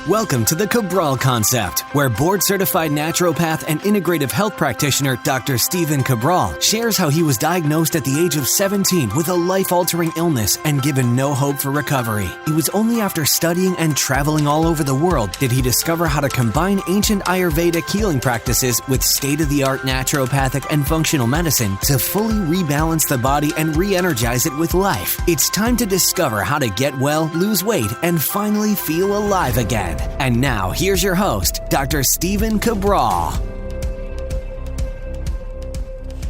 Welcome to the Cabral Concept, where board-certified naturopath and integrative health practitioner Dr. Stephen Cabral shares how he was diagnosed at the age of 17 with a life-altering illness and given no hope for recovery. It was only after studying and traveling all over the world did he discover how to combine ancient Ayurvedic healing practices with state-of-the-art naturopathic and functional medicine to fully rebalance the body and re-energize it with life. It's time to discover how to get well, lose weight, and finally feel alive again. And now, here's your host, Dr. Stephen Cabral.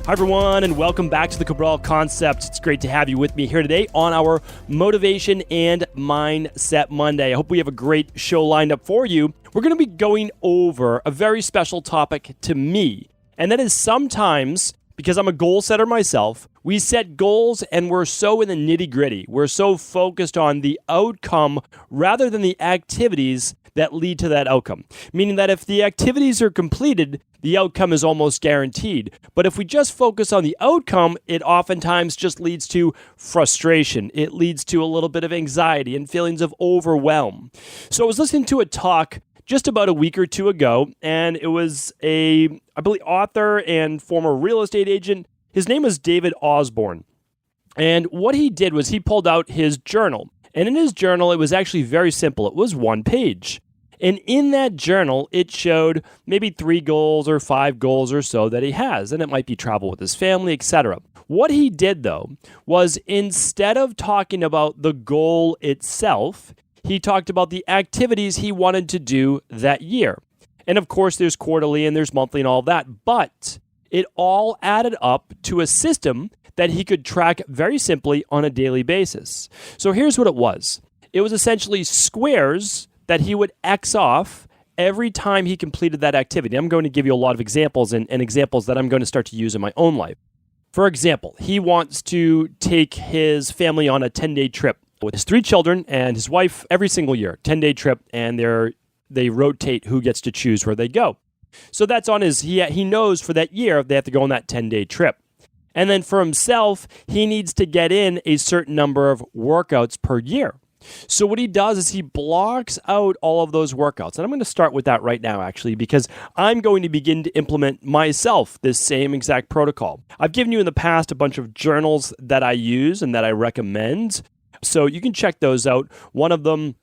Hi, everyone, and welcome back to the Cabral Concept. It's great to have you with me here today on our Motivation and Mindset Monday. I hope we have a great show lined up for you. We're going to be going over a very special topic to me, and that is sometimes, because I'm a goal setter myself, we set goals and we're so in the nitty-gritty. We're so focused on the outcome rather than the activities that lead to that outcome. Meaning that if the activities are completed, the outcome is almost guaranteed. But if we just focus on the outcome, it oftentimes just leads to frustration. It leads to a little bit of anxiety and feelings of overwhelm. So I was listening to a talk just about a week or two ago, and it was I believe, author and former real estate agent. His name was David Osborne. And what he did was he pulled out his journal. And in his journal, it was actually very simple. It was one page. And in that journal, it showed maybe 3 goals or 5 goals or so that he has. And it might be travel with his family, etc. What he did, though, was instead of talking about the goal itself, he talked about the activities he wanted to do that year. And of course, there's quarterly and there's monthly and all that. But it all added up to a system that he could track very simply on a daily basis. So here's what it was. It was essentially squares that he would X off every time he completed that activity. I'm going to give you a lot of examples and examples that I'm going to start to use in my own life. For example, he wants to take his family on a 10-day trip with his 3 children and his wife every single year, 10-day trip, and they rotate who gets to choose where they go. So that's on his, he knows for that year they have to go on that 10-day trip. And then for himself, he needs to get in a certain number of workouts per year. So what he does is he blocks out all of those workouts. And I'm going to start with that right now, actually, because I'm going to begin to implement myself this same exact protocol. I've given you in the past a bunch of journals that I use and that I recommend. So you can check those out. One of them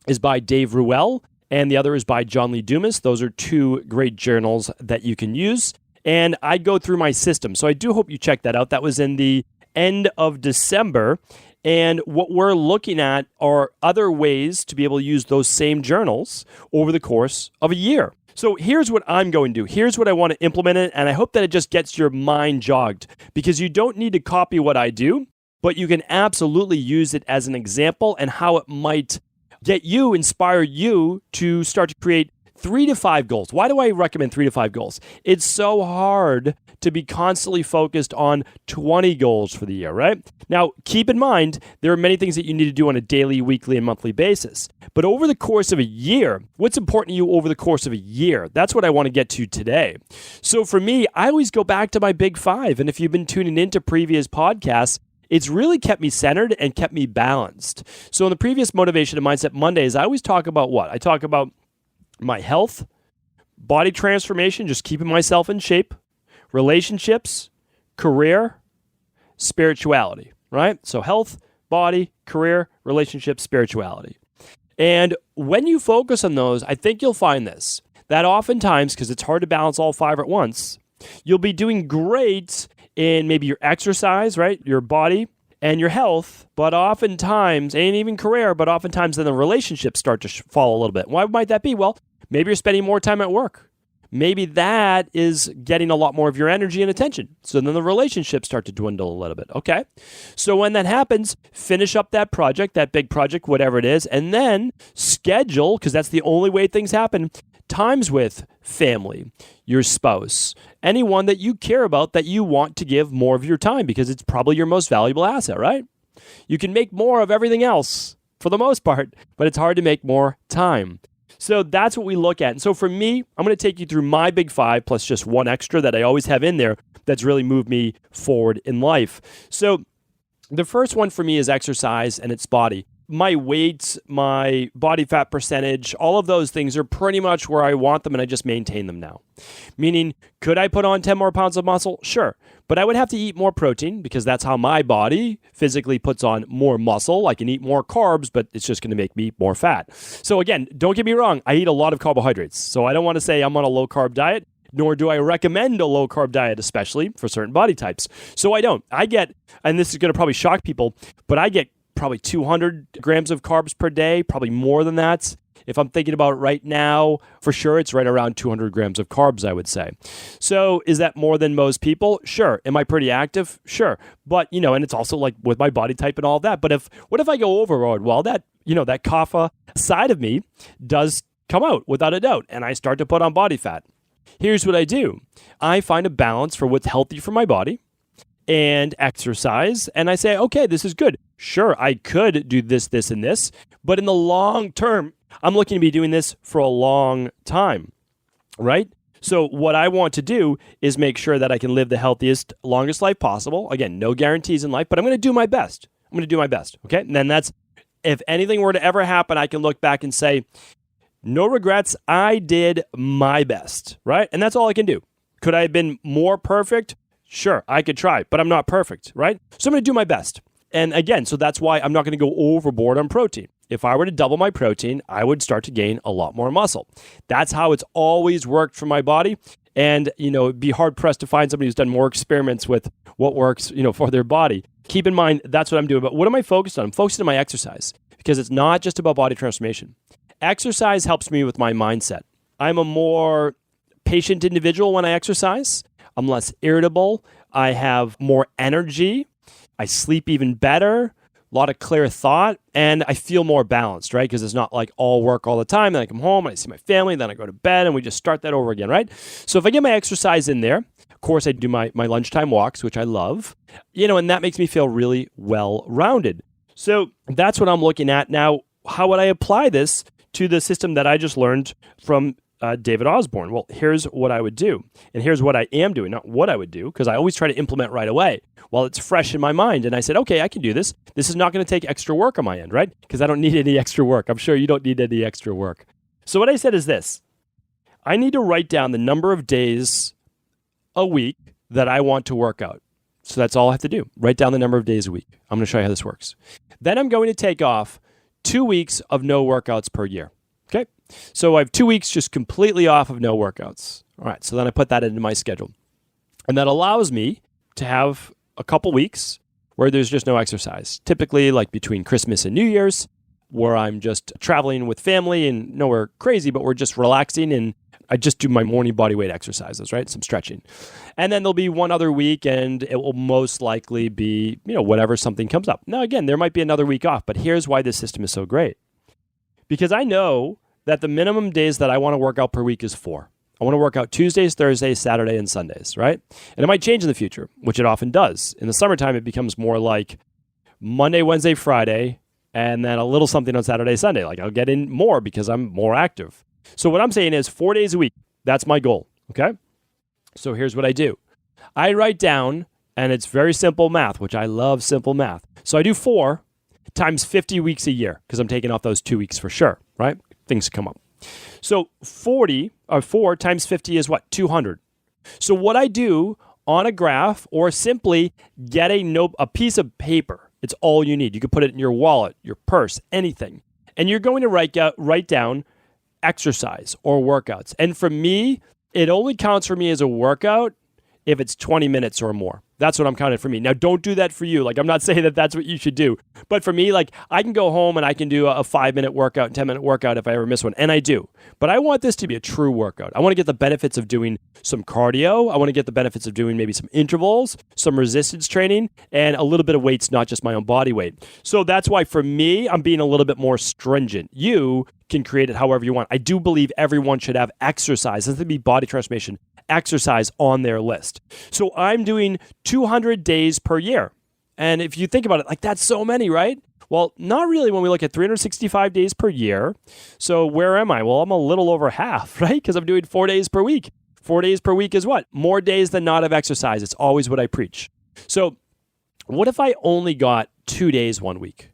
is by Dave Ruel, and the other is by John Lee Dumas. Those are 2 great journals that you can use. And I go through my system. So I do hope you check that out. That was in the end of December. And what we're looking at are other ways to be able to use those same journals over the course of a year. So here's what I'm going to do. Here's what I want to implement it. And I hope that it just gets your mind jogged, because you don't need to copy what I do, but you can absolutely use it as an example and how it might inspire you to start to create 3 to 5 goals. Why do I recommend 3 to 5 goals? It's so hard to be constantly focused on 20 goals for the year, right? Now, keep in mind, there are many things that you need to do on a daily, weekly, and monthly basis. But over the course of a year, what's important to you over the course of a year? That's what I want to get to today. So for me, I always go back to my big 5. And if you've been tuning into previous podcasts, it's really kept me centered and kept me balanced. So in the previous Motivation and Mindset Mondays, I always talk about what? I talk about my health, body transformation, just keeping myself in shape, relationships, career, spirituality, right? So health, body, career, relationships, spirituality. And when you focus on those, I think you'll find this, that oftentimes, because it's hard to balance all 5 at once, you'll be doing great in maybe your exercise, right? Your body and your health, but oftentimes, and even career, but oftentimes then the relationships start to fall a little bit. Why might that be? Well, maybe you're spending more time at work. Maybe that is getting a lot more of your energy and attention. So then the relationships start to dwindle a little bit. Okay. So when that happens, finish up that project, that big project, whatever it is, and then schedule, because that's the only way things happen, times with family, your spouse, anyone that you care about that you want to give more of your time, because it's probably your most valuable asset, right? You can make more of everything else for the most part, but it's hard to make more time. So that's what we look at. And so for me, I'm going to take you through my big 5 plus just one extra that I always have in there that's really moved me forward in life. So the first one for me is exercise and its body. my weight, my body fat percentage, all of those things are pretty much where I want them, and I just maintain them now. Meaning, could I put on 10 more pounds of muscle? Sure. But I would have to eat more protein because that's how my body physically puts on more muscle. I can eat more carbs, but it's just going to make me more fat. So again, don't get me wrong. I eat a lot of carbohydrates. So I don't want to say I'm on a low-carb diet, nor do I recommend a low-carb diet, especially for certain body types. So I don't. I get, and this is going to probably shock people, but I get probably 200 grams of carbs per day, probably more than that. If I'm thinking about it right now, for sure, it's right around 200 grams of carbs, I would say. So is that more than most people? Sure. Am I pretty active? Sure. But, and it's also like with my body type and all of that. But what if I go overboard? Well, that kapha side of me does come out without a doubt, and I start to put on body fat. Here's what I do. I find a balance for what's healthy for my body and exercise, and I say, okay, this is good. Sure, I could do this, this, and this, but in the long term, I'm looking to be doing this for a long time, right? So what I want to do is make sure that I can live the healthiest, longest life possible. Again, no guarantees in life, but I'm going to do my best. Okay? And then if anything were to ever happen, I can look back and say, no regrets, I did my best, right? And that's all I can do. Could I have been more perfect? Sure, I could try, but I'm not perfect, right? So I'm going to do my best. And again, so that's why I'm not going to go overboard on protein. If I were to double my protein, I would start to gain a lot more muscle. That's how it's always worked for my body. And, it'd be hard pressed to find somebody who's done more experiments with what works, for their body. Keep in mind, that's what I'm doing. But what am I focused on? I'm focused on my exercise because it's not just about body transformation. Exercise helps me with my mindset. I'm a more patient individual when I exercise. I'm less irritable. I have more energy. I sleep even better, a lot of clear thought, and I feel more balanced, right? Because it's not like all work all the time. Then I come home and I see my family, then I go to bed, and we just start that over again, right? So if I get my exercise in there, of course I do my lunchtime walks, which I love, and that makes me feel really well-rounded. So that's what I'm looking at. Now, how would I apply this to the system that I just learned from David Osborne? Well, here's what I would do. And here's what I am doing, not what I would do, because I always try to implement right away while it's fresh in my mind. And I said, okay, I can do this. This is not going to take extra work on my end, right? Because I don't need any extra work. I'm sure you don't need any extra work. So what I said is this. I need to write down the number of days a week that I want to work out. So that's all I have to do. Write down the number of days a week. I'm going to show you how this works. Then I'm going to take off 2 weeks of no workouts per year. Okay? So I have 2 weeks just completely off of no workouts. All right, so then I put that into my schedule. And that allows me to have a couple weeks where there's just no exercise. Typically like between Christmas and New Year's, where I'm just traveling with family and nowhere crazy, but we're just relaxing and I just do my morning body weight exercises, right? Some stretching. And then there'll be one other week and it will most likely be, whatever something comes up. Now, again, there might be another week off, but here's why this system is so great. Because I know that the minimum days that I want to work out per week is 4. I want to work out Tuesdays, Thursdays, Saturdays, and Sundays, right? And it might change in the future, which it often does. In the summertime, it becomes more like Monday, Wednesday, Friday, and then a little something on Saturday, Sunday. Like I'll get in more because I'm more active. So what I'm saying is 4 days a week. That's my goal, okay? So here's what I do. I write down, and it's very simple math, which I love simple math. So I do 4 times 50 weeks a year because I'm taking off those 2 weeks for sure, right? Things come up. So 4 times 50 is what? 200. So what I do on a graph or simply get a piece of paper, it's all you need. You can put it in your wallet, your purse, anything. And you're going to write down exercise or workouts. And for me, it only counts for me as a workout if it's 20 minutes or more. That's what I'm counting for me. Now, don't do that for you. Like, I'm not saying that that's what you should do. But for me, like, I can go home and I can do a 5-minute workout, 10-minute workout if I ever miss one. And I do. But I want this to be a true workout. I want to get the benefits of doing some cardio. I want to get the benefits of doing maybe some intervals, some resistance training, and a little bit of weights, not just my own body weight. So that's why for me, I'm being a little bit more stringent. You can create it however you want. I do believe everyone should have exercise. It doesn't have to be body transformation. Exercise on their list. So I'm doing 200 days per year. And if you think about it, like that's so many, right? Well, not really when we look at 365 days per year. So where am I? Well, I'm a little over half, right? Because I'm doing 4 days per week. 4 days per week is what? More days than not of exercise. It's always what I preach. So what if I only got 2 days one week?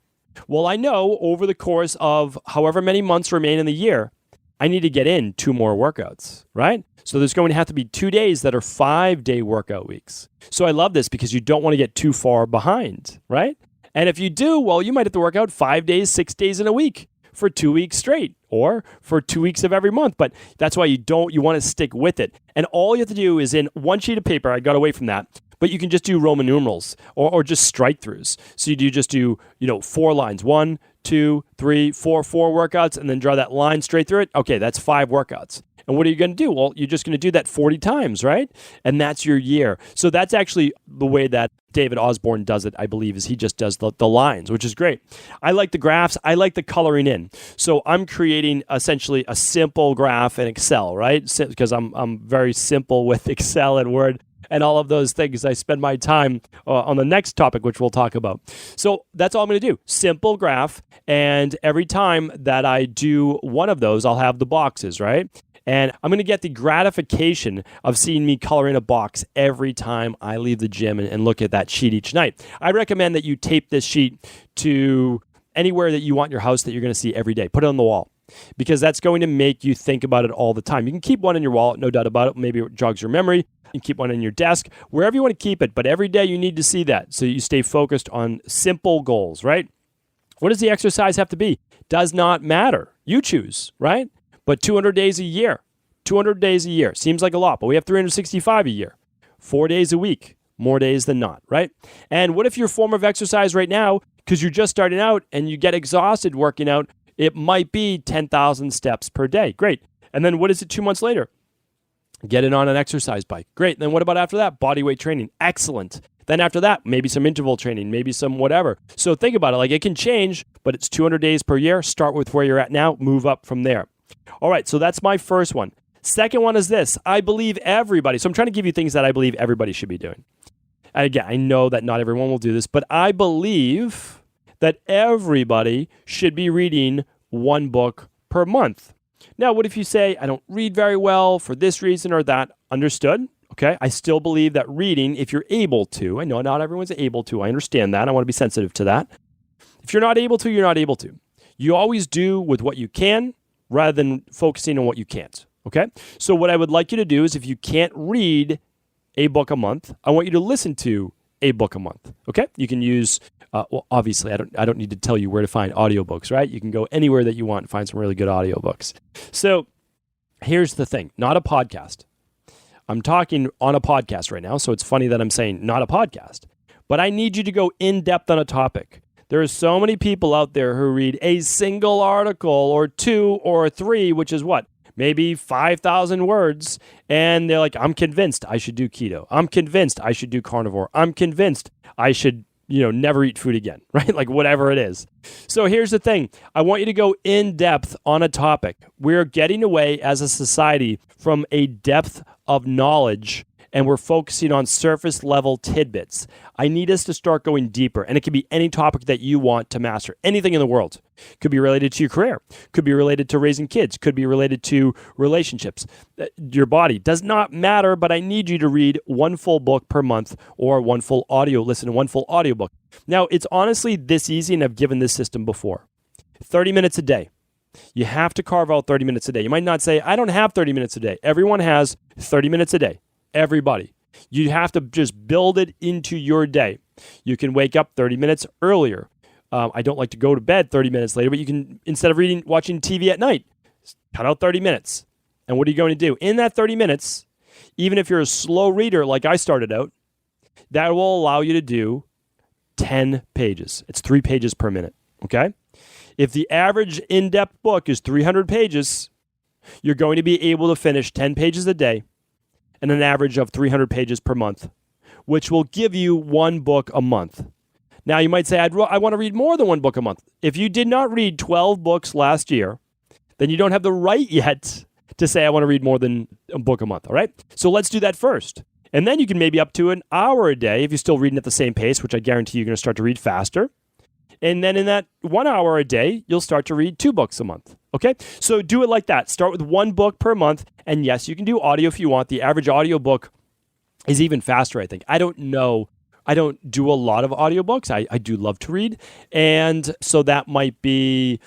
Well, I know over the course of however many months remain in the year, I need to get in 2 more workouts, right? So there's going to have to be 2 days that are 5-day workout weeks. So I love this because you don't want to get too far behind, right? And if you do, well, you might have to work out 5 days, 6 days in a week for 2 weeks straight or for 2 weeks of every month. But that's why you want to stick with it. And all you have to do is in one sheet of paper, I got away from that, but you can just do Roman numerals or just strike throughs. So you just do 4 lines, 1, 2, 3, 4 workouts, and then draw that line straight through it. Okay, that's 5 workouts. And what are you going to do? Well, you're just going to do that 40 times, right? And that's your year. So that's actually the way that David Osborne does it, I believe, is he just does the lines, which is great. I like the graphs. I like the coloring in. So I'm creating essentially a simple graph in Excel, right? Because I'm very simple with Excel and Word and all of those things. I spend my time on the next topic, which we'll talk about. So that's all I'm going to do. Simple graph. And every time that I do one of those, I'll have the boxes, right? And I'm going to get the gratification of seeing me coloring a box every time I leave the gym and look at that sheet each night. I recommend that you tape this sheet to anywhere that you want your house that you're going to see every day. Put it on the wall because that's going to make you think about it all the time. You can keep one in your wallet, no doubt about it. Maybe it jogs your memory. You can keep one in your desk, wherever you want to keep it. But every day you need to see that so you stay focused on simple goals, right? What does the exercise have to be? Does not matter. You choose, right? But 200 days a year. 200 days a year. Seems like a lot, but we have 365 a year. 4 days a week. More days than not, right? And what if your form of exercise right now, because you're just starting out and you get exhausted working out, it might be 10,000 steps per day. Great. And then what is it 2 months later? Get it on an exercise bike. Great. Then what about after that? Body weight training. Excellent. Then after that, maybe some interval training, maybe some whatever. So think about it. Like it can change, but it's 200 days per year. Start with where you're at now. Move up from there. All right, so that's my first one. Second one is this. I believe everybody. So I'm trying to give you things that I believe everybody should be doing. And again, I know that not everyone will do this, but I believe that everybody should be reading 1 book per month. Now, what if you say, I don't read very well for this reason or that? Understood? Okay, I still believe that reading, if you're able to, I know not everyone's able to, I understand that. I want to be sensitive to that. If you're not able to, you're not able to. You always do with what you can, rather than focusing on what you can't, okay? So what I would like you to do is if you can't read a book a month, I want you to listen to a book a month, okay? You can use, well, obviously, I don't need to tell you where to find audiobooks, right? You can go anywhere that you want and find some really good audiobooks. So here's the thing, not a podcast. I'm talking on a podcast right now, so it's funny that I'm saying not a podcast, but I need you to go in depth on a topic. There are so many people out there who read a single article or 2 or 3, which is what? Maybe 5,000 words. And they're like, I'm convinced I should do keto. I'm convinced I should do carnivore. I'm convinced I should, never eat food again, right? Like whatever it is. So here's the thing. I want you to go in depth on a topic. We're getting away as a society from a depth of knowledge and we're focusing on surface level tidbits. I need us to start going deeper, and it can be any topic that you want to master, anything in the world. Could be related to your career, could be related to raising kids, could be related to relationships, your body. Does not matter, but I need you to read 1 full book per month or listen to 1 full audiobook. Now, it's honestly this easy, and I've given this system before. 30 minutes a day. You have to carve out 30 minutes a day. You might not say, I don't have 30 minutes a day. Everyone has 30 minutes a day. Everybody. You have to just build it into your day. You can wake up 30 minutes earlier. I don't like to go to bed 30 minutes later, but you can, instead of watching TV at night, cut out 30 minutes. And what are you going to do? In that 30 minutes, even if you're a slow reader like I started out, that will allow you to do 10 pages. It's 3 pages per minute, okay? If the average in-depth book is 300 pages, you're going to be able to finish 10 pages a day and an average of 300 pages per month, which will give you 1 book a month. Now, you might say, I want to read more than 1 book a month. If you did not read 12 books last year, then you don't have the right yet to say, I want to read more than a book a month, all right? So let's do that first. And then you can maybe up to an hour a day if you're still reading at the same pace, which I guarantee you're going to start to read faster. And then in that 1 hour a day, you'll start to read 2 books a month. Okay? So do it like that. Start with 1 book per month. And yes, you can do audio if you want. The average audio book is even faster, I think. I don't know I don't do a lot of audiobooks. I do love to read. And so that might be,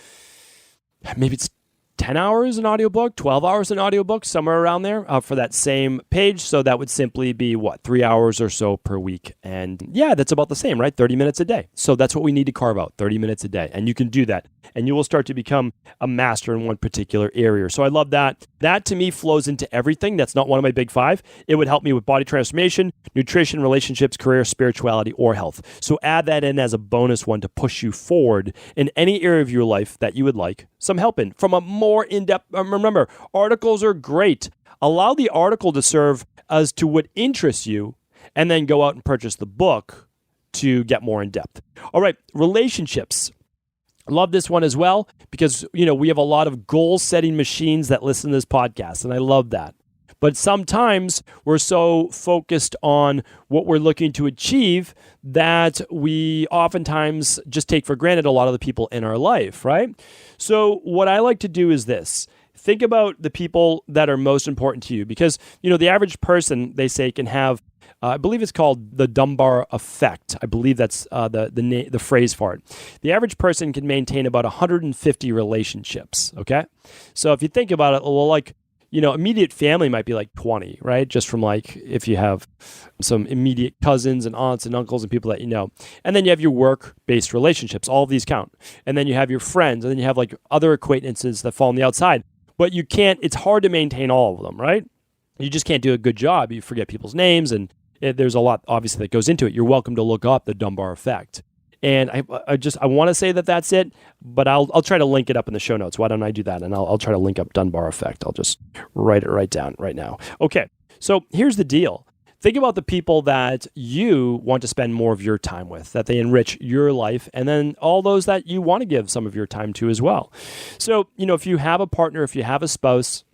maybe it's 10 hours an audiobook, 12 hours an audiobook, somewhere around there for that same page. So that would simply be 3 hours or so per week. And yeah, that's about the same, right? 30 minutes a day. So that's what we need to carve out, 30 minutes a day. And you can do that. And you will start to become a master in one particular area. So I love that. That to me flows into everything. That's not one of my big five. It would help me with body transformation, nutrition, relationships, career, spirituality, or health. So add that in as a bonus one to push you forward in any area of your life that you would like some help in from a more in-depth. Remember, articles are great. Allow the article to serve as to what interests you and then go out and purchase the book to get more in depth. All right, relationships. Love this one as well because, we have a lot of goal-setting machines that listen to this podcast, and I love that. But sometimes we're so focused on what we're looking to achieve that we oftentimes just take for granted a lot of the people in our life, right? So what I like to do is this. Think about the people that are most important to you because, the average person, they say, can have I believe it's called the Dunbar effect. I believe that's the phrase for it. The average person can maintain about 150 relationships, okay? So if you think about it, well, immediate family might be 20, right? Just from if you have some immediate cousins and aunts and uncles and people that you know. And then you have your work-based relationships. All of these count. And then you have your friends. And then you have other acquaintances that fall on the outside. But it's hard to maintain all of them, right? You just can't do a good job. You forget people's names and there's a lot, obviously, that goes into it. You're welcome to look up the Dunbar effect. And I want to say that that's it, but I'll try to link it up in the show notes. Why don't I do that? And I'll try to link up Dunbar effect. I'll just write it right down right now. Okay, so here's the deal. Think about the people that you want to spend more of your time with, that they enrich your life, and then all those that you want to give some of your time to as well. So, if you have a partner, if you have a spouse,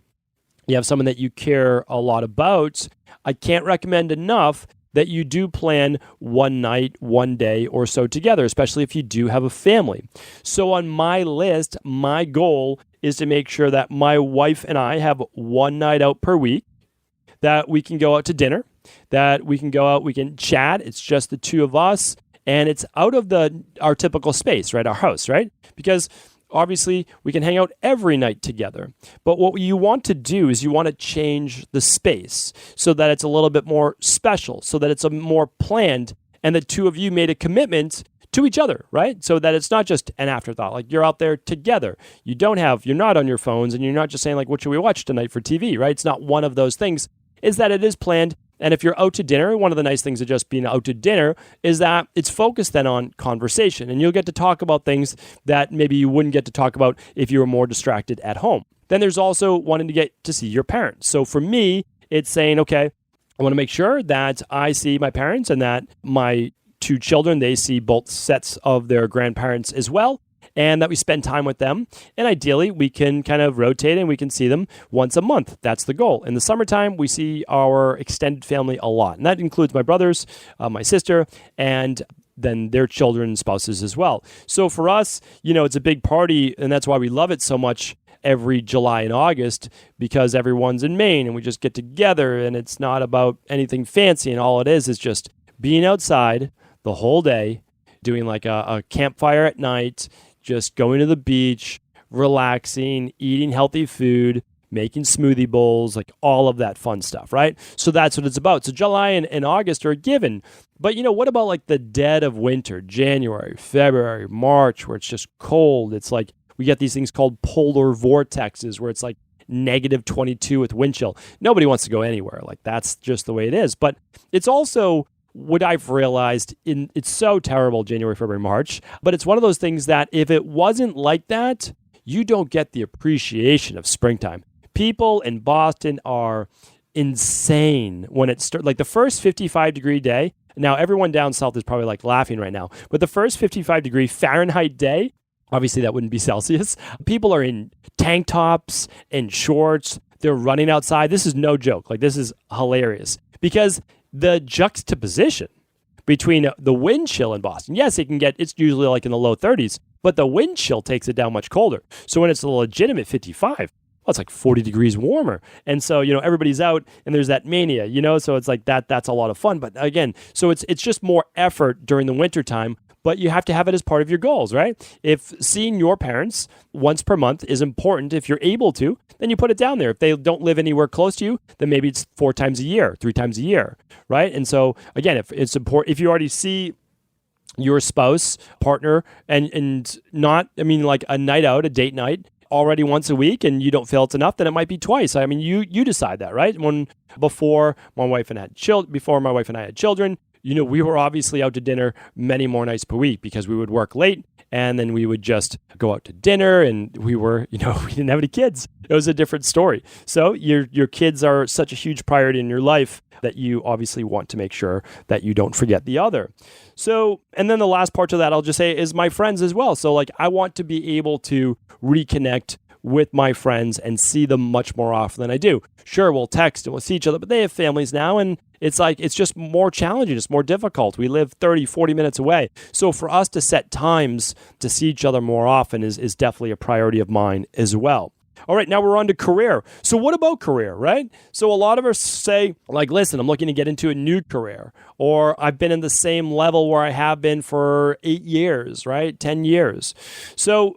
you have someone that you care a lot about, I can't recommend enough that you do plan one night, one day or so together, especially if you do have a family. So on my list, my goal is to make sure that my wife and I have one night out per week, that we can go out to dinner, that we can go out, we can chat. It's just the two of us, and it's out of our typical space, right? Our house, right? Because obviously, we can hang out every night together. But what you want to do is you want to change the space so that it's a little bit more special, so that it's a more planned, and the two of you made a commitment to each other, right? So that it's not just an afterthought. You're out there together. You're not on your phones, and you're not just saying, what should we watch tonight for TV, right? It's not one of those things. Is that it is planned. And if you're out to dinner, one of the nice things of just being out to dinner is that it's focused then on conversation. And you'll get to talk about things that maybe you wouldn't get to talk about if you were more distracted at home. Then there's also wanting to get to see your parents. So for me, it's saying, okay, I want to make sure that I see my parents and that my two children, they see both sets of their grandparents as well, and that we spend time with them. And ideally, we can kind of rotate and we can see them once a month. That's the goal. In the summertime, we see our extended family a lot. And that includes my brothers, my sister, and then their children and spouses as well. So for us, it's a big party, and that's why we love it so much every July and August, because everyone's in Maine and we just get together, and it's not about anything fancy, and all it is just being outside the whole day, doing a campfire at night, just going to the beach, relaxing, eating healthy food, making smoothie bowls, all of that fun stuff, right? So that's what it's about. So July and August are a given. But what about the dead of winter, January, February, March, where it's just cold? It's we get these things called polar vortexes where it's negative 22 with wind chill. Nobody wants to go anywhere. That's just the way it is. But it's also what I've realized, it's so terrible, January, February, March, but it's one of those things that if it wasn't like that, you don't get the appreciation of springtime. People in Boston are insane when it starts. The first 55-degree day, now everyone down south is probably laughing right now, but the first 55-degree Fahrenheit day, obviously that wouldn't be Celsius, people are in tank tops and shorts. They're running outside. This is no joke. This is hilarious because the juxtaposition between the wind chill in Boston, yes, it's usually in the low 30s, but the wind chill takes it down much colder. So when it's a legitimate 55, well, it's like 40 degrees warmer. And so, everybody's out and there's that mania, so it's like that's a lot of fun. But again, so it's just more effort during the winter time, but you have to have it as part of your goals, right? If seeing your parents once per month is important, if you're able to, then you put it down there. If they don't live anywhere close to you, then maybe it's 4 times a year, 3 times a year, right? And so again, if it's important, if you already see your spouse, partner, and not, like a night out, a date night, already once a week and you don't feel it's enough, then it might be twice. You decide that, right? Before my wife and I had children, we were obviously out to dinner many more nights per week because we would work late and then we would just go out to dinner and we didn't have any kids. It was a different story. So your kids are such a huge priority in your life that you obviously want to make sure that you don't forget the other. So, and then the last part to that I'll just say is my friends as well. So I want to be able to reconnect with my friends and see them much more often than I do. Sure, we'll text and we'll see each other, but they have families now and it's just more challenging. It's more difficult. We live 30, 40 minutes away. So for us to set times to see each other more often is definitely a priority of mine as well. All right, now we're on to career. So what about career, right? So a lot of us say, listen, I'm looking to get into a new career, or I've been in the same level where I have been for 8 years, right? 10 years. So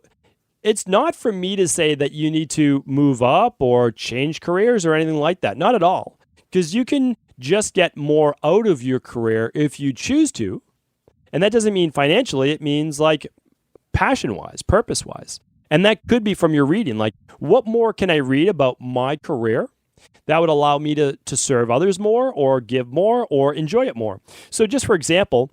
it's not for me to say that you need to move up or change careers or anything like that. Not at all. Because you can just get more out of your career if you choose to. And that doesn't mean financially. It means passion-wise, purpose-wise. And that could be from your reading. What more can I read about my career that would allow me to serve others more or give more or enjoy it more? So just for example,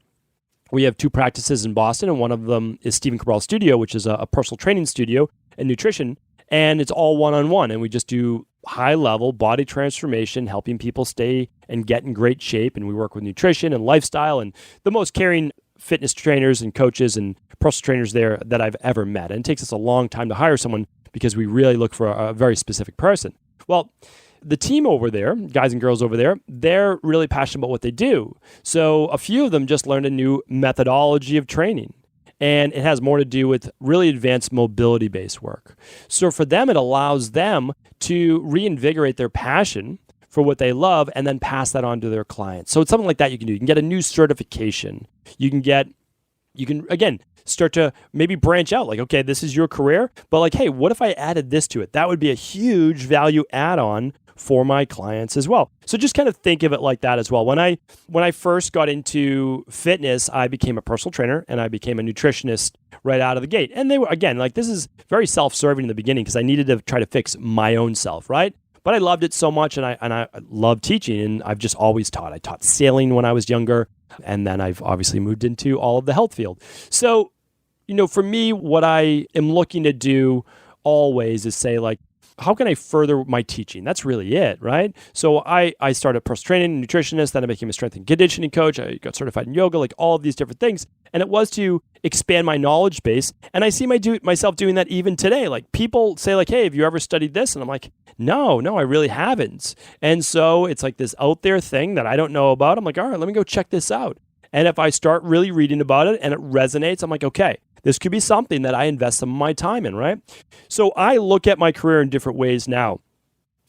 we have 2 practices in Boston, and one of them is Stephen Cabral Studio, which is a personal training studio and nutrition, and it's all one-on-one, and we just do high-level body transformation, helping people stay and get in great shape, and we work with nutrition and lifestyle and the most caring fitness trainers and coaches and personal trainers there that I've ever met. And it takes us a long time to hire someone because we really look for a very specific person. Well, the team over there, guys and girls over there, they're really passionate about what they do. So a few of them just learned a new methodology of training. And it has more to do with really advanced mobility-based work. So for them, it allows them to reinvigorate their passion for what they love and then pass that on to their clients. So it's something like that you can do. You can get a new certification. You can again, start to maybe branch out. Okay, this is your career, but hey, what if I added this to it? That would be a huge value add-on for my clients as well. So just kind of think of it like that as well. When I first got into fitness, I became a personal trainer and I became a nutritionist right out of the gate. And they were, again, this is very self-serving in the beginning because I needed to try to fix my own self, right? But I loved it so much and I love teaching, and I've just always taught. I taught sailing when I was younger, and then I've obviously moved into all of the health field. So, for me, what I am looking to do always is say how can I further my teaching? That's really it, right? So I started personal training, nutritionist, then I became a strength and conditioning coach. I got certified in yoga, all of these different things. And it was to expand my knowledge base. And I see myself doing that even today. People say hey, have you ever studied this? And I'm no, I really haven't. And so it's this out there thing that I don't know about. I'm all right, let me go check this out. And if I start really reading about it and it resonates, I'm okay, this could be something that I invest some of my time in, right? So I look at my career in different ways now.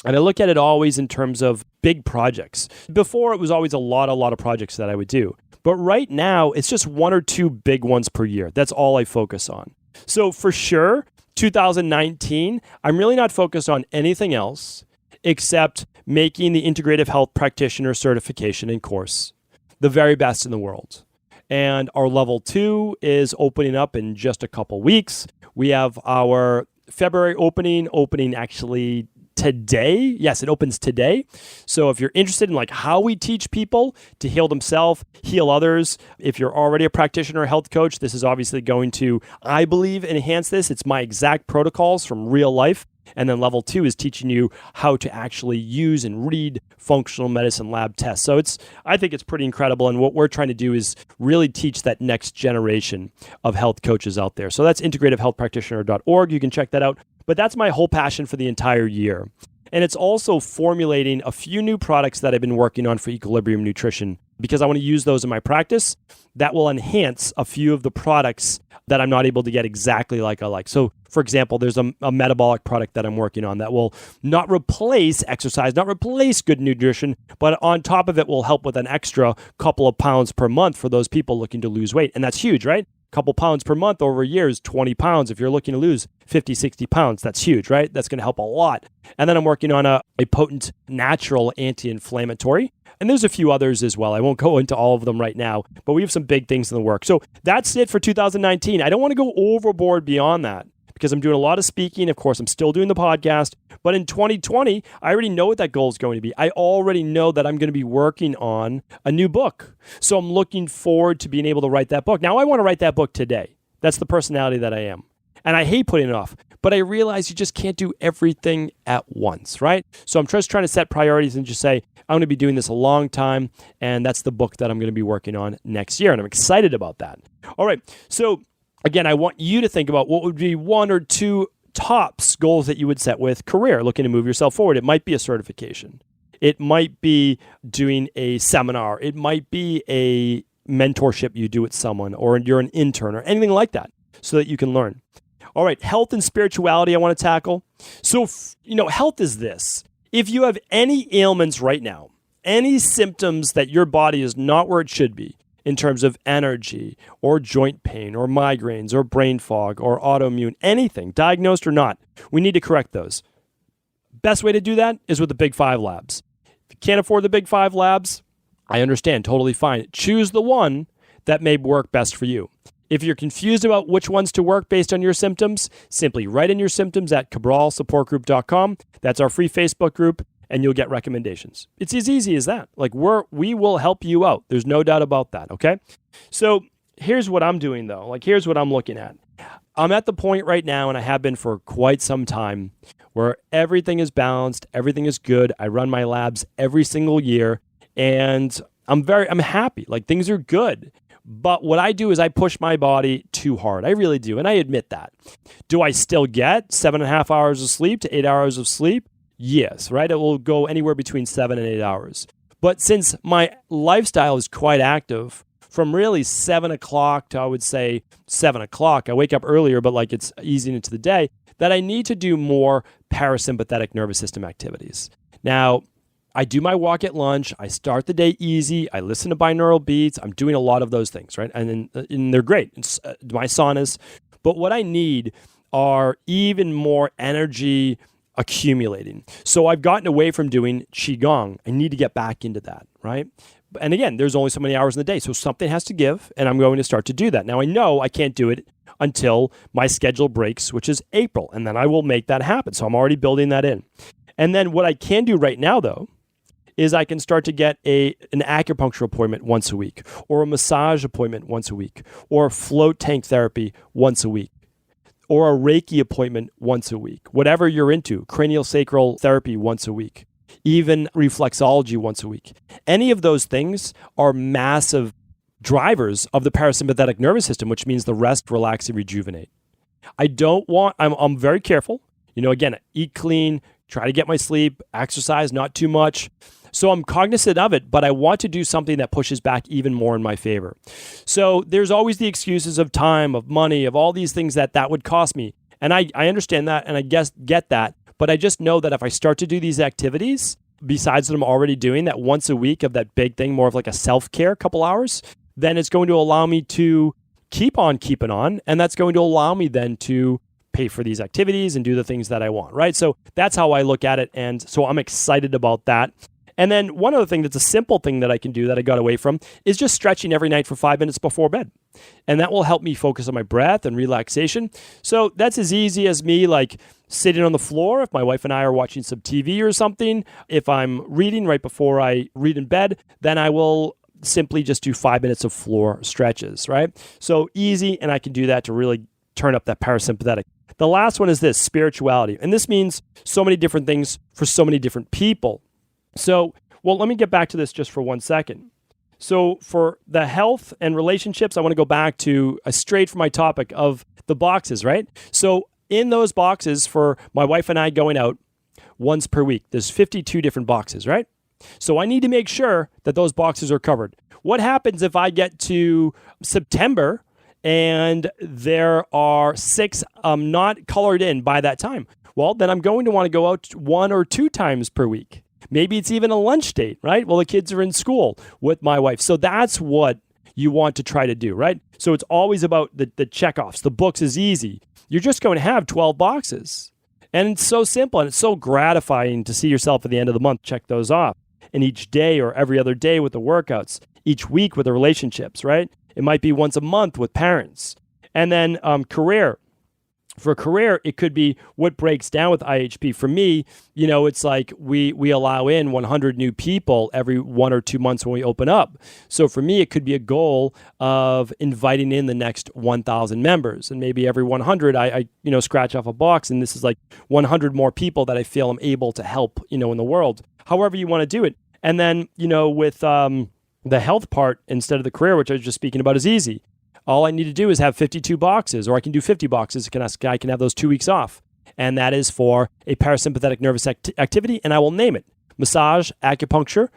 And I look at it always in terms of big projects. Before, it was always a lot of projects that I would do. But right now, it's just 1 or 2 big ones per year. That's all I focus on. So for sure, 2019, I'm really not focused on anything else except making the Integrative Health Practitioner certification and course the very best in the world. And our level 2 is opening up in just a couple weeks. We have our February opening actually today. Yes, it opens today. So if you're interested in how we teach people to heal themselves, heal others, if you're already a practitioner or health coach, this is obviously going to, I believe, enhance this. It's my exact protocols from real life. And then level 2 is teaching you how to actually use and read functional medicine lab tests. So I think it's pretty incredible. And what we're trying to do is really teach that next generation of health coaches out there. So that's integrativehealthpractitioner.org. You can check that out. But that's my whole passion for the entire year. And it's also formulating a few new products that I've been working on for Equilibrium Nutrition because I want to use those in my practice, that will enhance a few of the products that I'm not able to get exactly like I like. So, for example, there's a metabolic product that I'm working on that will not replace exercise, not replace good nutrition, but on top of it will help with an extra couple of pounds per month for those people looking to lose weight. And that's huge, right? Couple pounds per month over a year is 20 pounds. If you're looking to lose 50, 60 pounds, that's huge, right? That's going to help a lot. And then I'm working on a potent natural anti-inflammatory. And there's a few others as well. I won't go into all of them right now, but we have some big things in the work. So that's it for 2019. I don't want to go overboard beyond that because I'm doing a lot of speaking. Of course, I'm still doing the podcast. But in 2020, I already know what that goal is going to be. I already know that I'm going to be working on a new book. So I'm looking forward to being able to write that book. Now, I want to write that book today. That's the personality that I am. And I hate putting it off. But I realize you just can't do everything at once, right? So I'm just trying to set priorities and just say, I'm going to be doing this a long time. And that's the book that I'm going to be working on next year. And I'm excited about that. All right. So again, I want you to think about what would be one or two tops goals that you would set with career, looking to move yourself forward. It might be a certification. It might be doing a seminar. It might be a mentorship you do with someone, or you're an intern or anything like that so that you can learn. All right, health and spirituality I want to tackle. So, health is this. If you have any ailments right now, any symptoms that your body is not where it should be in terms of energy or joint pain or migraines or brain fog or autoimmune, anything, diagnosed or not, we need to correct those. Best way to do that is with the Big 5 labs. If you can't afford the Big 5 labs, I understand, totally fine. Choose the one that may work best for you. If you're confused about which ones to work based on your symptoms, simply write in your symptoms at cabralsupportgroup.com. That's our free Facebook group, and you'll get recommendations. It's as easy as that. We will help you out. There's no doubt about that, okay? So here's what I'm doing, though. Here's what I'm looking at. I'm at the point right now, and I have been for quite some time, where everything is balanced, everything is good. I run my labs every single year, and I'm happy. Things are good. But what I do is I push my body too hard. I really do. And I admit that. Do I still get 7.5 hours of sleep to 8 hours of sleep? Yes, right? It will go anywhere between 7 and 8 hours. But since my lifestyle is quite active, from really 7 o'clock to, I would say, 7 o'clock, I wake up earlier, but it's easing into the day, that I need to do more parasympathetic nervous system activities. Now, I do my walk at lunch. I start the day easy. I listen to binaural beats. I'm doing a lot of those things, right? And they're great. It's my saunas. But what I need are even more energy accumulating. So I've gotten away from doing Qigong. I need to get back into that, right? And again, there's only so many hours in the day. So something has to give, and I'm going to start to do that. Now, I know I can't do it until my schedule breaks, which is April, and then I will make that happen. So I'm already building that in. And then what I can do right now, though, is I can start to get an acupuncture appointment once a week, or a massage appointment once a week, or a float tank therapy once a week, or a Reiki appointment once a week. Whatever you're into, cranial sacral therapy once a week, even reflexology once a week. Any of those things are massive drivers of the parasympathetic nervous system, which means the rest, relax, and rejuvenate. I'm very careful. Again, eat clean, try to get my sleep, exercise, not too much. So I'm cognizant of it, but I want to do something that pushes back even more in my favor. So there's always the excuses of time, of money, of all these things that would cost me. And I understand that, and I get that. But I just know that if I start to do these activities, besides what I'm already doing, that once a week of that big thing, more of a self-care couple hours, then it's going to allow me to keep on keeping on. And that's going to allow me then to pay for these activities and do the things that I want, right? So that's how I look at it. And so I'm excited about that. And then one other thing that's a simple thing that I can do that I got away from is just stretching every night for 5 minutes before bed. And that will help me focus on my breath and relaxation. So that's as easy as me sitting on the floor if my wife and I are watching some TV or something. If I'm reading right before I read in bed, then I will simply just do 5 minutes of floor stretches, right? So easy, and I can do that to really turn up that parasympathetic. The last one is this, spirituality. And this means so many different things for so many different people. So, let me get back to this just for 1 second. So for the health and relationships, I want to go back to straight from my topic of the boxes, right? So in those boxes for my wife and I going out once per week, there's 52 different boxes, right? So I need to make sure that those boxes are covered. What happens if I get to September and there are 6 not colored in by that time? Well, then I'm going to want to go out 1 or 2 times per week. Maybe it's even a lunch date, right? Well, the kids are in school with my wife. So that's what you want to try to do, right? So it's always about the checkoffs. The books is easy. You're just going to have 12 boxes. And it's so simple and it's so gratifying to see yourself at the end of the month check those off. And each day or every other day with the workouts, each week with the relationships, right? It might be once a month with parents. And then career. For career, it could be what breaks down with IHP. For me, it's like we allow in 100 new people every 1 or 2 months when we open up. So for me, it could be a goal of inviting in the next 1,000 members. And maybe every 100, I scratch off a box. And this is like 100 more people that I feel I'm able to help, in the world. However you want to do it. And then, with the health part instead of the career, which I was just speaking about, is easy. All I need to do is have 52 boxes, or I can do 50 boxes. I can have those 2 weeks off. And that is for a parasympathetic nervous activity, and I will name it. Massage, acupuncture,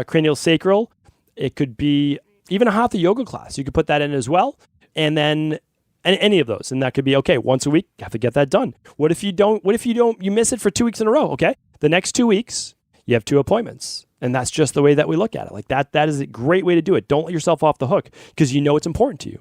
cranial sacral. It could be even a hatha yoga class. You could put that in as well. And then any of those. And that could be, okay, once a week, you have to get that done. What if you miss it for 2 weeks in a row? Okay, the next 2 weeks, you have 2 appointments. And that's just the way that we look at it. Like that is a great way to do it. Don't let yourself off the hook because it's important to you.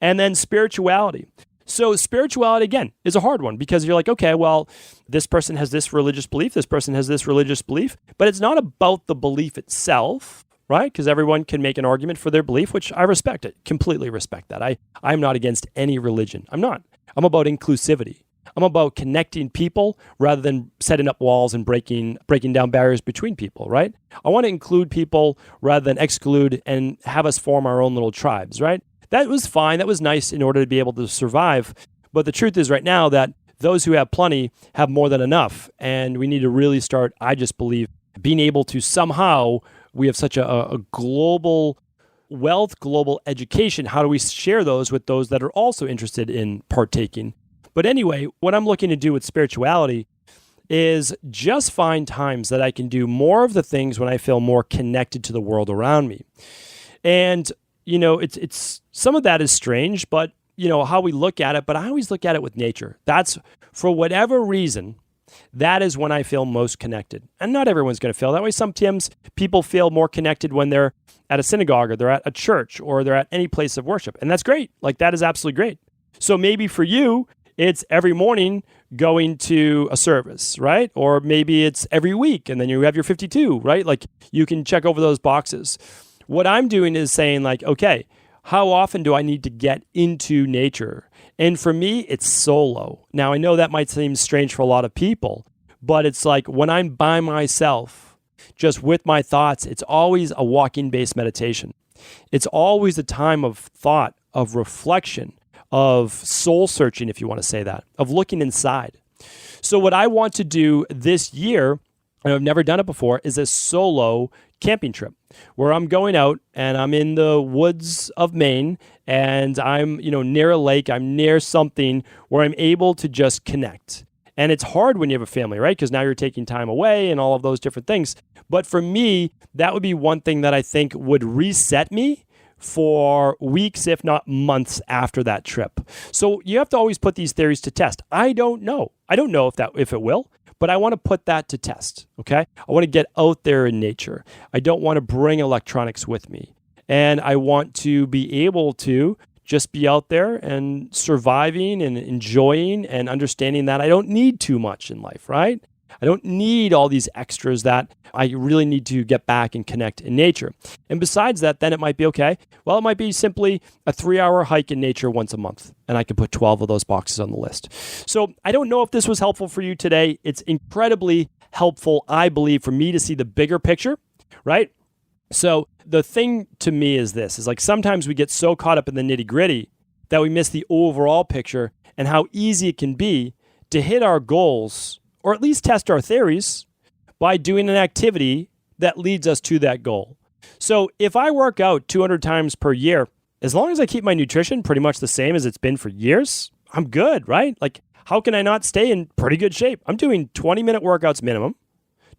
And then spirituality. So spirituality, again, is a hard one because you're like, okay, well, this person has this religious belief, this person has this religious belief, but it's not about the belief itself, right? Because everyone can make an argument for their belief, which I respect it, completely respect that. I'm not against any religion. I'm not. I'm about inclusivity. I'm about connecting people rather than setting up walls and breaking down barriers between people, right? I want to include people rather than exclude and have us form our own little tribes, right? That was fine. That was nice in order to be able to survive. But the truth is right now that those who have plenty have more than enough. And we need to really start, I just believe, being able to somehow, we have such a global wealth, global education. How do we share those with those that are also interested in partaking? But anyway, what I'm looking to do with spirituality is just find times that I can do more of the things when I feel more connected to the world around me. And it's some of that is strange, but how we look at it, but I always look at it with nature. That's, for whatever reason, that is when I feel most connected. And not everyone's going to feel that way. Sometimes people feel more connected when they're at a synagogue or they're at a church or they're at any place of worship. And that's great. Like that is absolutely great. So maybe for you, it's every morning going to a service, right? Or maybe it's every week and then you have your 52, right? Like you can check over those boxes. What I'm doing is saying like, okay, how often do I need to get into nature? And for me, it's solo. Now, I know that might seem strange for a lot of people, but it's like when I'm by myself, just with my thoughts, it's always a walking-based meditation. It's always a time of thought, of reflection, of soul searching, if you want to say that, of looking inside. So what I want to do this year, and I've never done it before, is a solo camping trip where I'm going out and I'm in the woods of Maine and I'm, near a lake, I'm near something where I'm able to just connect. And it's hard when you have a family, right? Because now you're taking time away and all of those different things. But for me, that would be one thing that I think would reset me for weeks, if not months after that trip. So you have to always put these theories to test. I don't know if it will. But I want to put that to test, okay? I want to get out there in nature. I don't want to bring electronics with me. And I want to be able to just be out there and surviving and enjoying and understanding that I don't need too much in life, right? I don't need all these extras that I really need to get back and connect in nature. And besides that, then it might be okay. Well, it might be simply a 3-hour hike in nature once a month. And I could put 12 of those boxes on the list. So I don't know if this was helpful for you today. It's incredibly helpful, I believe, for me to see the bigger picture, right? So the thing to me is this, is like sometimes we get so caught up in the nitty gritty that we miss the overall picture and how easy it can be to hit our goals or at least test our theories by doing an activity that leads us to that goal. So if I work out 200 times per year, as long as I keep my nutrition pretty much the same as it's been for years, I'm good, right? Like, how can I not stay in pretty good shape? I'm doing 20-minute workouts minimum,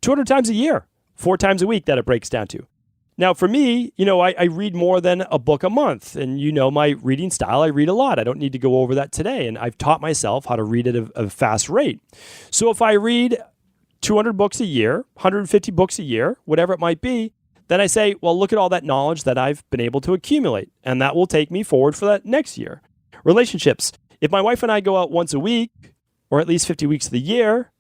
200 times a year. 4 times a week that it breaks down to. Now, for me, I read more than a book a month. And my reading style, I read a lot. I don't need to go over that today. And I've taught myself how to read at a fast rate. So if I read 200 books a year, 150 books a year, whatever it might be, then I say, well, look at all that knowledge that I've been able to accumulate. And that will take me forward for that next year. Relationships. If my wife and I go out once a week, or at least 50 weeks of the year,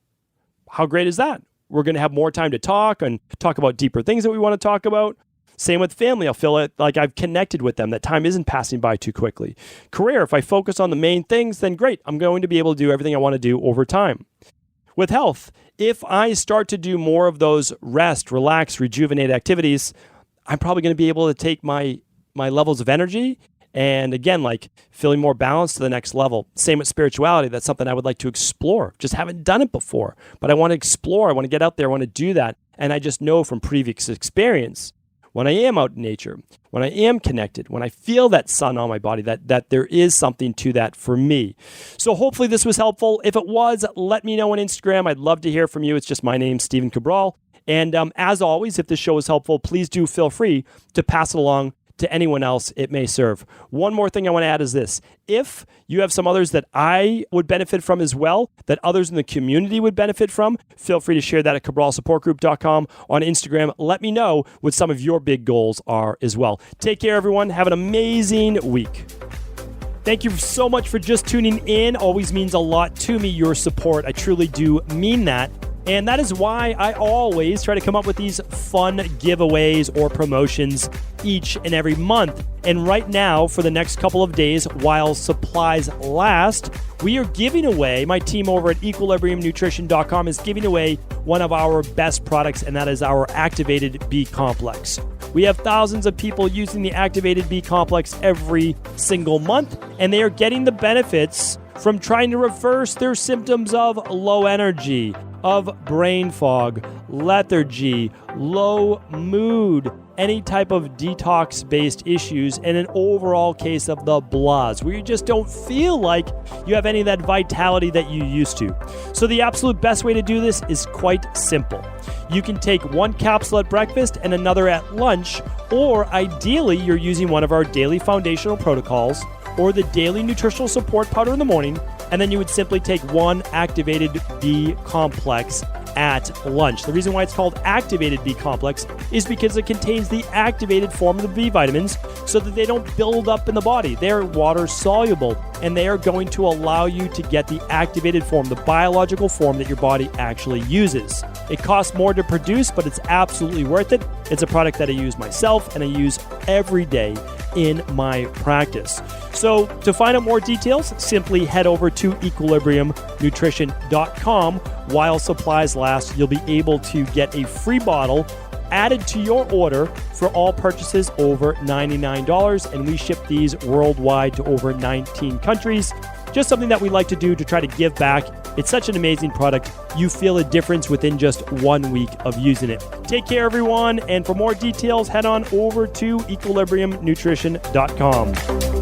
how great is that? We're going to have more time to talk and talk about deeper things that we want to talk about. Same with family. I'll feel it like I've connected with them, that time isn't passing by too quickly. Career, if I focus on the main things, then great. I'm going to be able to do everything I want to do over time. With health, if I start to do more of those rest, relax, rejuvenate activities, I'm probably going to be able to take my levels of energy and again, like feeling more balanced to the next level. Same with spirituality. That's something I would like to explore. Just haven't done it before, but I want to explore. I want to get out there. I want to do that. And I just know from previous experience, when I am out in nature, when I am connected, when I feel that sun on my body, that there is something to that for me. So hopefully this was helpful. If it was, let me know on Instagram. I'd love to hear from you. It's just my name, Stephen Cabral. And as always, if this show is helpful, please do feel free to pass it along to anyone else it may serve. One more thing I want to add is this. If you have some others that I would benefit from as well, that others in the community would benefit from, feel free to share that at cabralsupportgroup.com on Instagram. Let me know what some of your big goals are as well. Take care, everyone. Have an amazing week. Thank you so much for just tuning in. Always means a lot to me, your support. I truly do mean that. And that is why I always try to come up with these fun giveaways or promotions each and every month. And right now, for the next couple of days, while supplies last, we are giving away, my team over at equilibriumnutrition.com is giving away one of our best products, and that is our Activated B Complex. We have thousands of people using the Activated B Complex every single month, and they are getting the benefits from trying to reverse their symptoms of low energy, of brain fog, lethargy, low mood, any type of detox-based issues, and an overall case of the blahs, where you just don't feel like you have any of that vitality that you used to. So the absolute best way to do this is quite simple. You can take one capsule at breakfast and another at lunch, or ideally, you're using one of our daily foundational protocols or the daily nutritional support powder in the morning, and then you would simply take one Activated B Complex at lunch. The reason why it's called Activated B Complex is because it contains the activated form of the B vitamins so that they don't build up in the body. They're water soluble, and they are going to allow you to get the activated form, the biological form that your body actually uses. It costs more to produce, but it's absolutely worth it. It's a product that I use myself and I use every day in my practice. So to find out more details, simply head over to equilibriumnutrition.com. While supplies last, you'll be able to get a free bottle added to your order for all purchases over $99, and we ship these worldwide to over 19 countries. Just something that we like to do to try to give back. It's such an amazing product. You feel a difference within just 1 week of using it. Take care, everyone, and for more details, head on over to equilibriumnutrition.com.